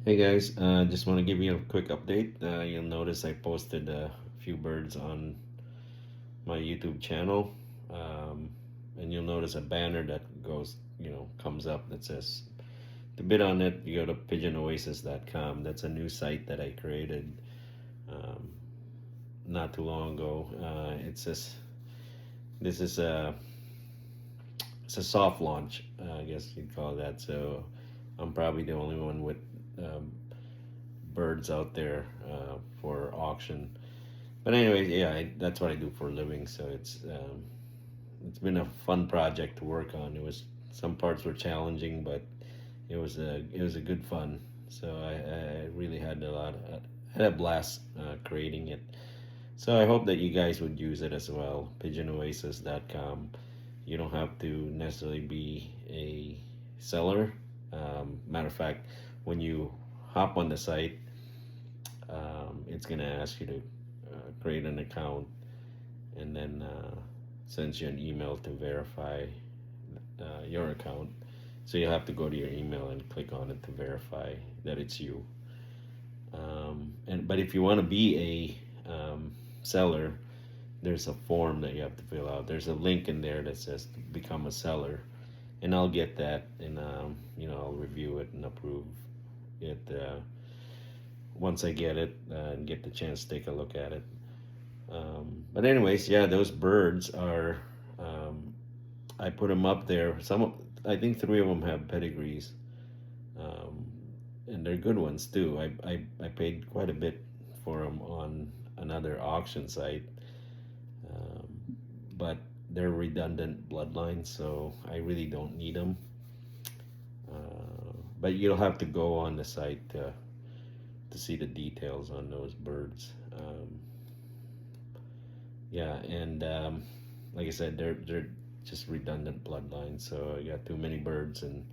Hey guys, just want to give you a quick update. You'll notice I posted a few birds on my YouTube channel, um, and you'll notice a banner that comes up that says to bid on it, you go to pigeonoasis.com. That's a new site that I created um, not too long ago. It says this is a it's a soft launch, I guess you'd call that. So I'm probably the only one with um, birds out there for auction. But anyway, yeah, that's what I do for a living. So it's been a fun project to work on. It was some parts were challenging, but it was a good fun. So I really had a blast creating it. So I hope that you guys would use it as well. Pigeonoasis.com. You don't have to necessarily be a seller. Matter of fact, when you hop on the site, it's gonna ask you to create an account and then sends you an email to verify your account. So you have to go to your email and click on it to verify that it's you. And but if you want to be a seller, there's a form that you have to fill out. There's a link in there that says to become a seller, and I'll get that, and I'll review it and approve it once I get it and get the chance to take a look at it. But anyways, yeah, those birds are. I put them up there. I think three of them have pedigrees, um, and they're good ones too. I paid quite a bit for them on another auction site, um, but they're redundant bloodlines, so I really don't need them. But you'll have to go on the site to see the details on those birds. Yeah, and like I said, they're just redundant bloodlines. So you got too many birds, and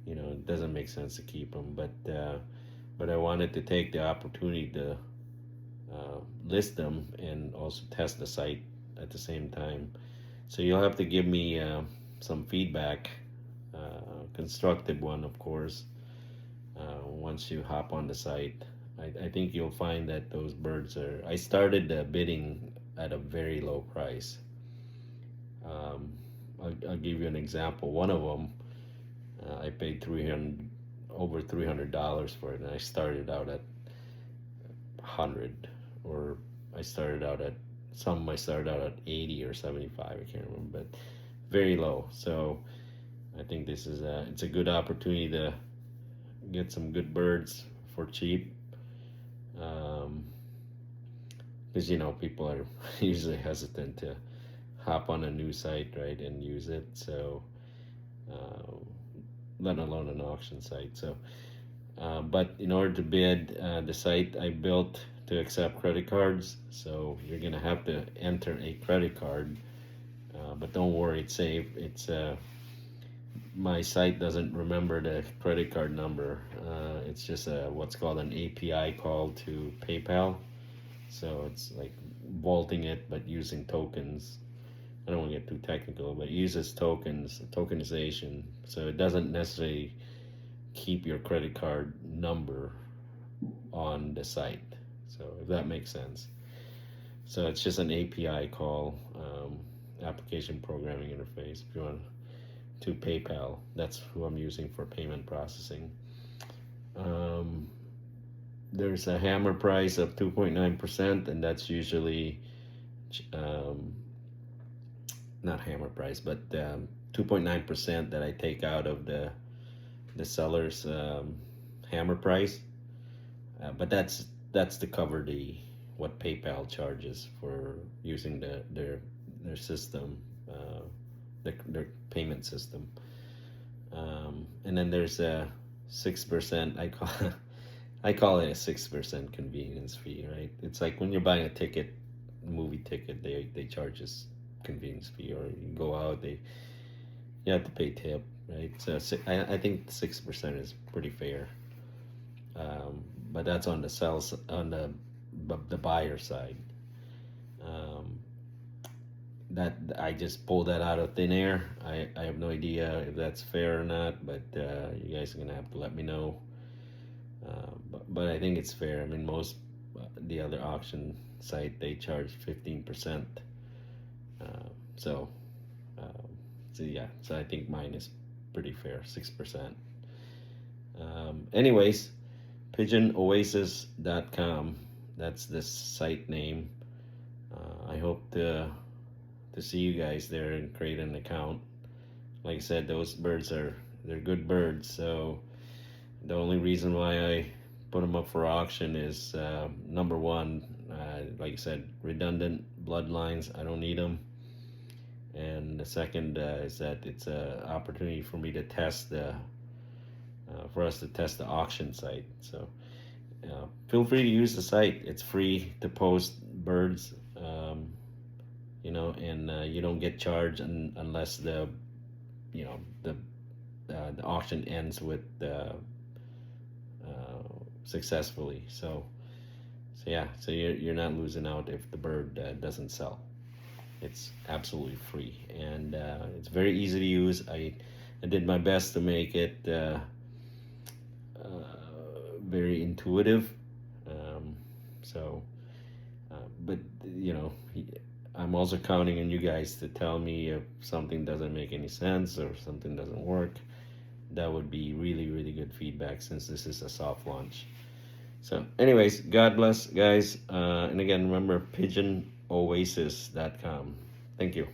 it doesn't make sense to keep them. But I wanted to take the opportunity to list them and also test the site at the same time. So you'll have to give me some feedback, constructive one, of course, once you hop on the site. I think you'll find that those birds are. I started bidding at a very low price. Um, I'll give you an example. One of them, I paid over $300 for it, and I started out at 100, or I started out at some. I started out at 80 or 75. I can't remember, but very low. So I think it's a good opportunity to get some good birds for cheap. Um, because people are usually hesitant to hop on a new site, right, and use it. So, uh, let alone an auction site. So, but in order to bid, the site I built to accept credit cards. So you're gonna have to enter a credit card. But don't worry, it's safe. It's my site doesn't remember the credit card number. It's just what's called an API call to PayPal. So it's like vaulting it, but using tokens. I don't want to get too technical, but it uses tokens, tokenization. So it doesn't necessarily keep your credit card number on the site. So if that makes sense. So it's just an API call, application programming interface. If you want to PayPal, that's who I'm using for payment processing. Um, there's a hammer price of 2.9%, and that's usually um, not hammer price, but 2.9% that I take out of the seller's hammer price. But that's to cover the what PayPal charges for using their system, their payment system. And then there's a 6%. I call it a 6% convenience fee, right? It's like when you're buying a ticket, movie ticket, they charge us convenience fee, or you go out, you have to pay tip, right? So I think 6% is pretty fair, but that's on the sales on the buyer side. Um, that I just pulled that out of thin air. I have no idea if that's fair or not, but you guys are gonna have to let me know. But I think it's fair. I mean, most the other auction site, they charge 15%. Uh, so, um, so yeah, so I think mine is pretty fair, 6%. Anyways, pigeonoasis.com. That's the site name. I hope to see you guys there and create an account. Like I said, those birds they're good birds. So the only reason why I put them up for auction is number one, like I said, redundant bloodlines. I don't need them. And the second is that it's an opportunity for me to test for us to test the auction site. So feel free to use the site. It's free to post birds, and you don't get charged unless you know, the auction ends with successfully. So yeah, so you're not losing out if the bird doesn't sell. It's absolutely free, and it's very easy to use. I did my best to make it very intuitive. Um, so, but you know, I'm also counting on you guys to tell me if something doesn't make any sense or something doesn't work. That would be really, really good feedback since this is a soft launch. So, anyways, God bless, guys. And again, remember pigeonoasis.com. Thank you.